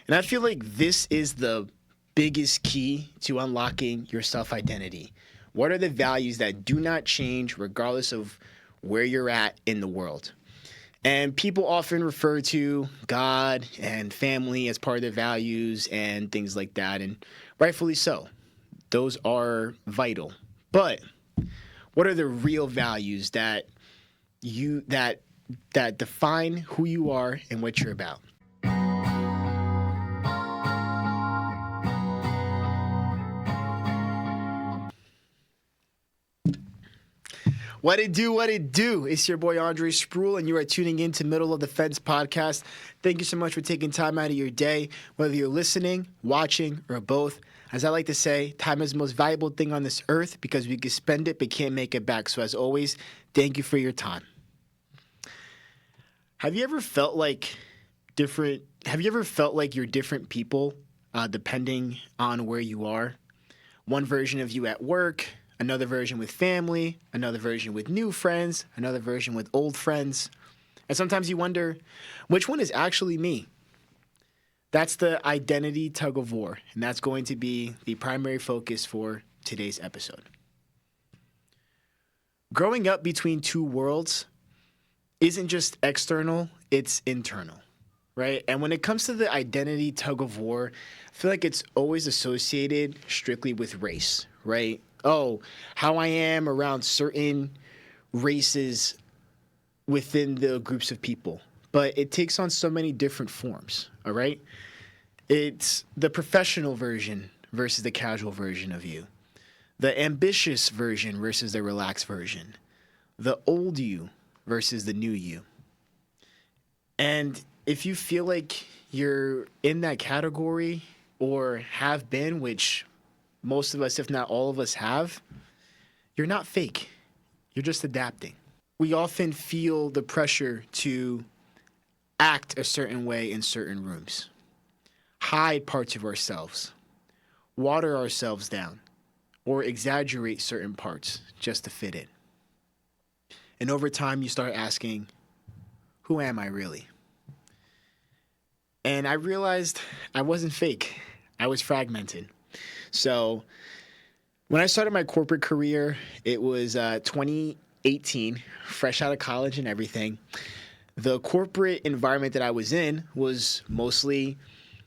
And I feel like this is the biggest key to unlocking your self-identity. What are the values that do not change regardless of where you're at in the world? And people often refer to God and family as part of their values and things like that, and rightfully so. Those are vital. But what are the real values that you that define who you are and what you're about? What it do, what it do. It's your boy Andre Spruell, and you are tuning in to Middle of the Fence podcast. Thank you so much for taking time out of your day, whether you're listening, watching, or both. As I like to say, time is the most valuable thing on this earth because we can spend it but can't make it back. So as always, thank you for your time. Have you ever felt like you're different people depending on where you are? One version of you at work, another version with family, another version with new friends, another version with old friends. And sometimes you wonder, which one is actually me? That's the identity tug-of-war, and that's going to be the primary focus for today's episode. Growing up between two worlds isn't just external, it's internal, right? And when it comes to the identity tug-of-war, I feel like it's always associated strictly with race, right? Oh, how I am around certain races within the groups of people. But it takes on so many different forms, all right? It's the professional version versus the casual version of you, the ambitious version versus the relaxed version, the old you versus the new you. And if you feel like you're in that category or have been, which most of us, if not all of us, have, you're not fake. You're just adapting. We often feel the pressure to act a certain way in certain rooms, hide parts of ourselves, water ourselves down, or exaggerate certain parts just to fit in. And over time, you start asking, who am I really? And I realized I wasn't fake. I was fragmented. So when I started my corporate career, it was 2018, fresh out of college and everything. The corporate environment that I was in was mostly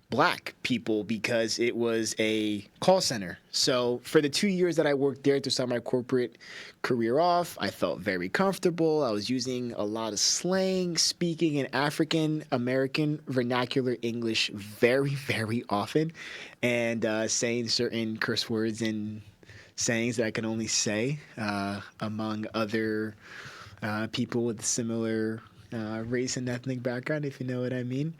Black people because it was a call center. So for the 2 years that I worked there to start my corporate career off, I felt very comfortable. I was using a lot of slang, speaking in African American vernacular English very, very often, and saying certain curse words and sayings that I can only say among other people with similar race and ethnic background, if you know what I mean.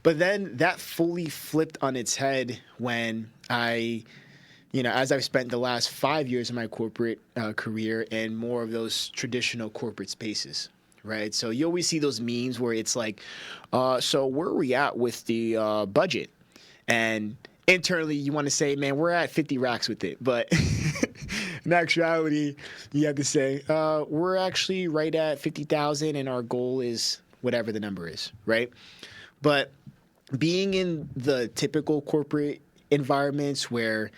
But then that fully flipped on its head when as I've spent the last 5 years of my corporate career in more of those traditional corporate spaces, right? So you always see those memes where it's like, so where are we at with the budget? And internally you want to say, man, we're at 50 racks with it. But in actuality, you have to say, we're actually right at 50,000 and our goal is whatever the number is, right? But being in the typical corporate environments where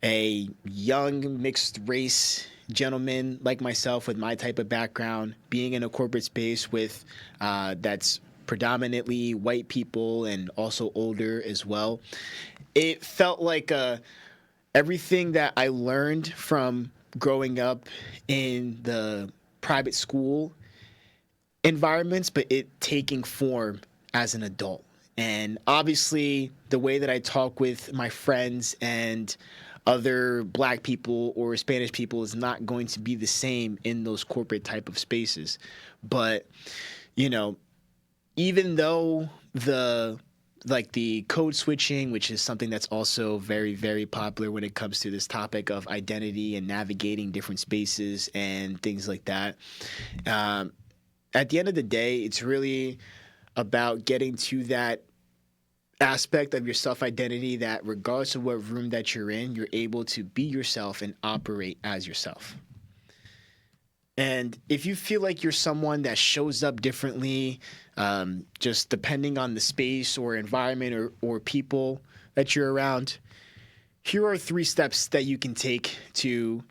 a young mixed race gentleman like myself with my type of background, being in a corporate space with that's predominantly white people and also older as well, it felt like everything that I learned from growing up in the private school environments, but it taking form as an adult. And obviously, the way that I talk with my friends and other Black people or Spanish people is not going to be the same in those corporate type of spaces. But, even though the code switching, which is something that's also very, very popular when it comes to this topic of identity and navigating different spaces and things like that. At the end of the day, it's really about getting to that aspect of your self-identity that regardless of what room that you're in, you're able to be yourself and operate as yourself. And if you feel like you're someone that shows up differently, just depending on the space or environment or people that you're around, here are 3 steps that you can take to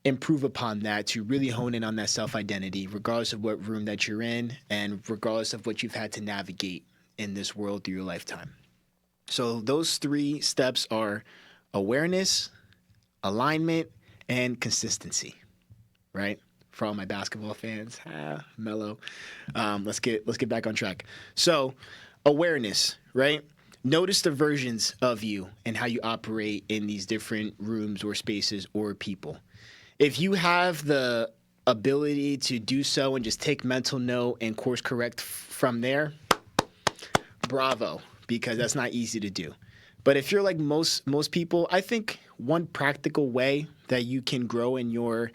improve upon that, to really hone in on that self identity, regardless of what room that you're in and regardless of what you've had to navigate in this world through your lifetime. So, those 3 steps are awareness, alignment, and consistency, right? For all my basketball fans, mellow. Let's get back on track. So, awareness, right? Notice the versions of you and how you operate in these different rooms or spaces or people. If you have the ability to do so and just take mental note and course correct from there, bravo, because that's not easy to do. But if you're like most people, I think one practical way that you can grow in your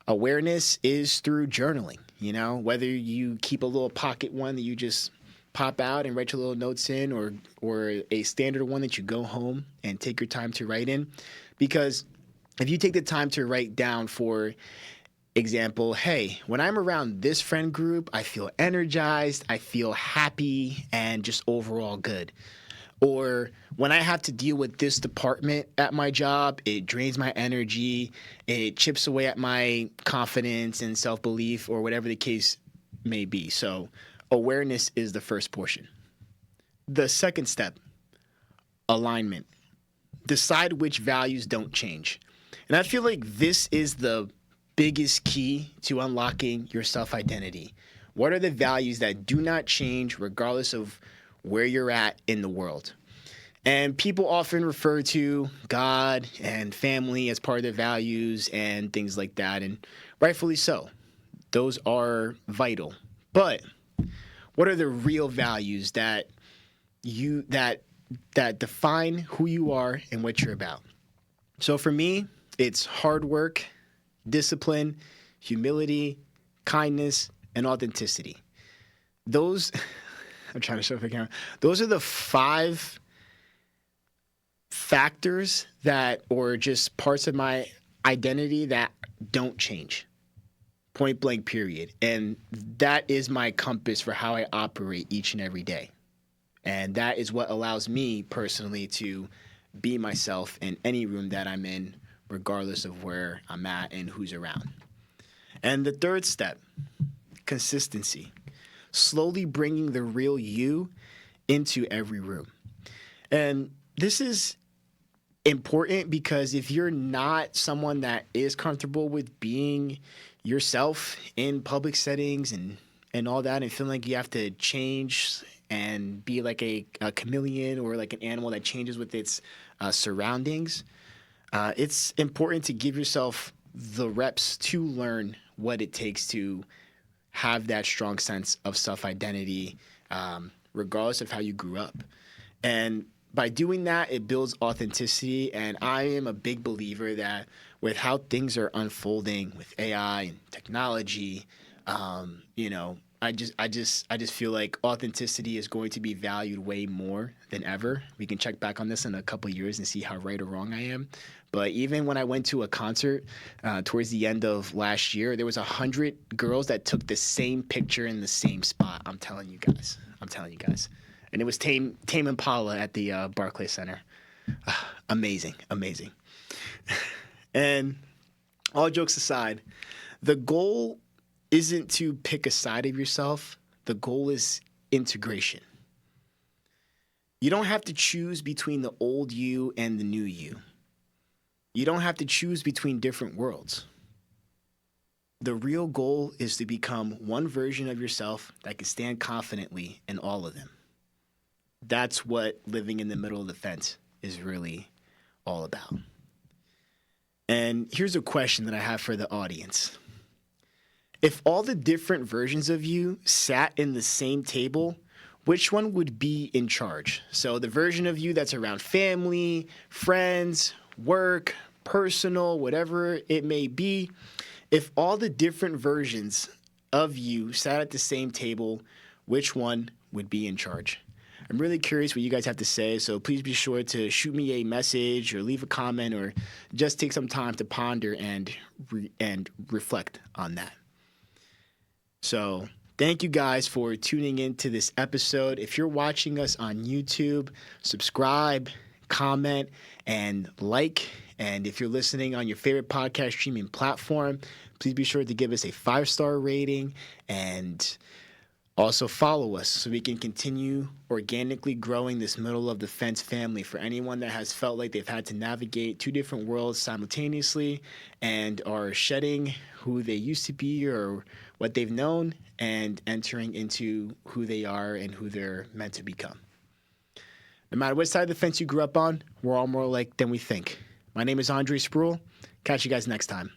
awareness is through journaling. You know, whether you keep a little pocket one that you just pop out and write your little notes in, or a standard one that you go home and take your time to write in. Because if you take the time to write down, for example, hey, when I'm around this friend group, I feel energized, I feel happy, and just overall good. Or when I have to deal with this department at my job, it drains my energy, it chips away at my confidence and self-belief, or whatever the case may be. So awareness is the first portion. The second step, alignment. Decide which values don't change. And I feel like this is the biggest key to unlocking your self-identity. What are the values that do not change regardless of where you're at in the world? And people often refer to God and family as part of their values and things like that, and rightfully so. Those are vital. But what are the real values that define who you are and what you're about? So for me, it's hard work, discipline, humility, kindness, and authenticity. Those I'm trying to show if I can. Those are the 5 factors that, or just parts of my identity that don't change. Point blank, period. And that is my compass for how I operate each and every day. And that is what allows me personally to be myself in any room that I'm in, regardless of where I'm at and who's around. And the third step, consistency. Slowly bringing the real you into every room. And this is important because if you're not someone that is comfortable with being yourself in public settings and all that, and feeling like you have to change and be like a chameleon or like an animal that changes with its surroundings, it's important to give yourself the reps to learn what it takes to have that strong sense of self-identity, regardless of how you grew up. And by doing that, it builds authenticity. And I am a big believer that with how things are unfolding with AI and technology, I just feel like authenticity is going to be valued way more than ever. We can check back on this in a couple of years and see how right or wrong I am. But even when I went to a concert towards the end of last year, there was 100 girls that took the same picture in the same spot. I'm telling you guys. And it was Tame Impala at the Barclays Center. Amazing. And all jokes aside, the goal isn't to pick a side of yourself. The goal is integration. You don't have to choose between the old you and the new you. You don't have to choose between different worlds. The real goal is to become one version of yourself that can stand confidently in all of them. That's what living in the middle of the fence is really all about. And here's a question that I have for the audience. If all the different versions of you sat in the same table, which one would be in charge? So the version of you that's around family, friends, work, personal, whatever it may be, if all the different versions of you sat at the same table, which one would be in charge? I'm really curious what you guys have to say, so please be sure to shoot me a message or leave a comment or just take some time to ponder and reflect on that. So thank you guys for tuning in to this episode. If you're watching us on YouTube, subscribe, comment, and like. And if you're listening on your favorite podcast streaming platform, please be sure to give us a 5-star rating and also follow us so we can continue organically growing this middle of the fence family. For anyone that has felt like they've had to navigate 2 different worlds simultaneously and are shedding who they used to be or what they've known and entering into who they are and who they're meant to become. No matter what side of the fence you grew up on, we're all more alike than we think. My name is Andre Spruell. Catch you guys next time.